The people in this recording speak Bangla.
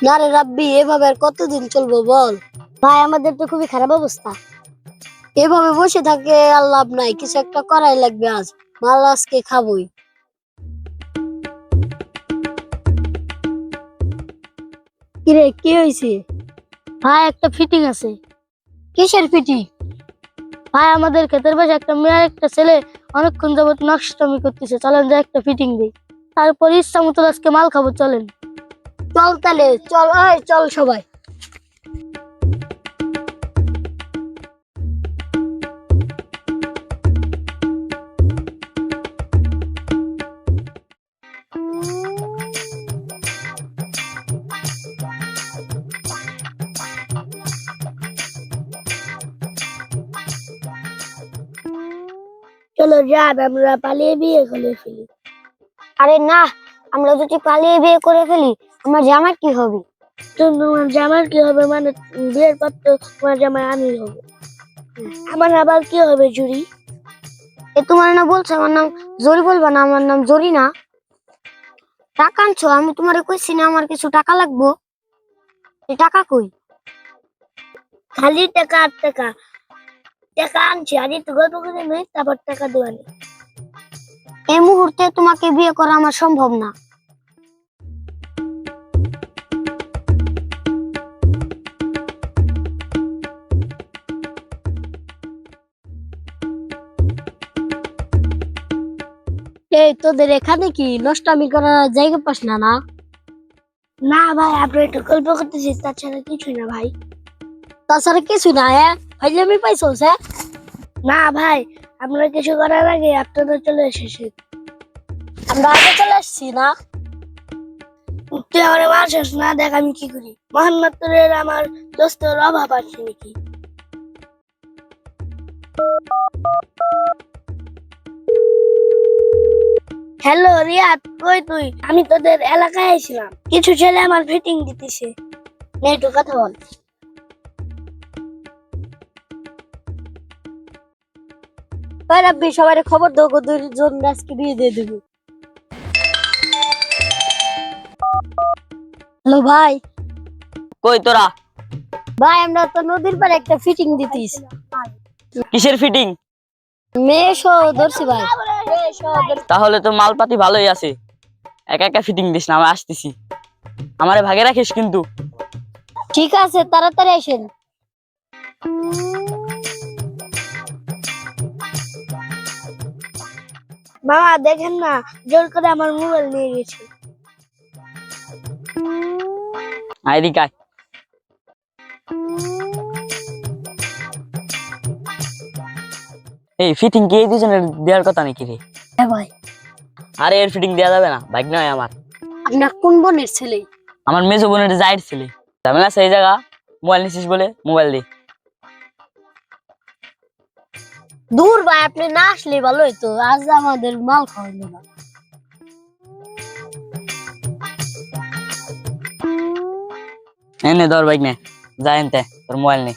না রে রাব্বি, এভাবে আর কতদিন চলবো বল? ভাই আমাদের তো খুবই খারাপ অবস্থা। এভাবে বসে থাকে আর লাভ নাই, কিছু একটা করাই লাগবে। আজ মাল আজকে খাবোই। কিরে কি হয়েছে? ভাই একটা ফিটিং আছে। কিসের ফিটিং? ভাই আমাদের ক্ষেতের পাশে একটা মেয়ে একটা ছেলে অনেকক্ষণ যাবত নষ্টামি করতেছে, চলেন যে একটা ফিটিং দিই। তারপর ইচ্ছা মতো আজকে মাল খাবো, চলেন। চল তাহলে, চল চল সবাই। চলো যান, আমরা পালিয়ে বিয়ে করে ফেলি। আরে না, আমরা যদি পালিয়ে বিয়ে করে ফেলি আমার জামার কি হবে? তোমার জামার কি হবে মানে? বিয়ের পর তো তোমার জামাই আমি হব। আমার আবার কি হবে জুরি? এ তোমার না বলছো আমার নাম জরি, বলবা না আমার নাম জরি না। টাকা আনছো? আমি তোমারে কইছি না আমার কিছু টাকা লাগবো? এই টাকা কই? খালি টাকা আর টাকা। টাকা আনছি, আজ একটু গল্প করে নেই, তারপর টাকা দেওয়ানি। এই মুহূর্তে তোমাকে বিয়ে করা আমার সম্ভব না। এই তোদের এখানে কি নষ্টামি করার জায়গা পাস না? না না ভাই, আপনি একটু গল্প করতেছি, তাছাড়া কিছুই না ভাই। তাছাড়া কিছু না? হ্যাঁ ভাই, আমি পাইছো হ্যাঁ? না ভাই, আমরা কিছু করার আগে আপনারা চলে এসেছি। আমরা আগে চলে আসছি না? তুই আমার মারছিস না, দেখ আমি কি করি। মোহাম্মদপুরের আমার দোস্তের অভাব আছে নাকি? হ্যালো রিয়াদ, কই তুই? আমি তোদের এলাকায় আইছিলাম, কিছু ছেলে আমার ফিটিং দিতেছে। নে একটু কথা বল। ভাই রাব্বি, সবাই খবর দাও, দুজন আজকে বিয়ে দিয়ে দিবি। হ্যালো ভাই। কই তোরা? ভাই আমরা তো নদীর পাড়ে একটা ফিটিং দিতিস। কিসের ফিটিং? মেশো ধরছি ভাই। তাহলে তো মালপাতি ভালোই আছে। একা একা ফিটিং দিস না, আমি আসতেছি। আমারে ভাগে রাখিস কিন্তু। ঠিক আছে, তাড়াতাড়ি আসেন। বাবা দেখেন না, জোর করে আমার মোবাইল নিয়ে গেছে। আইরি কাজ। এই ফিটিং কি এই দুজনের দেওয়ার কথা নাকি রে? হ্যাঁ ভাই। আরে এর ফিটিং দেওয়া যাবে না, বাইক নয় আমার। আপনার কোন বোনের ছেলে? আমার মেজো বোনের জায়ের ছেলে। ঝামেলা সেই জায়গা। মোবাইল নিছিস বলে মোবাইল দে। দূর ভাই, আপনি না আসলে ভালো হইতো, আজ আমাদের মাল খাওয়াইলো না। এনে ধর বাইক নে, যা এনতে তোর মোবাইল নে।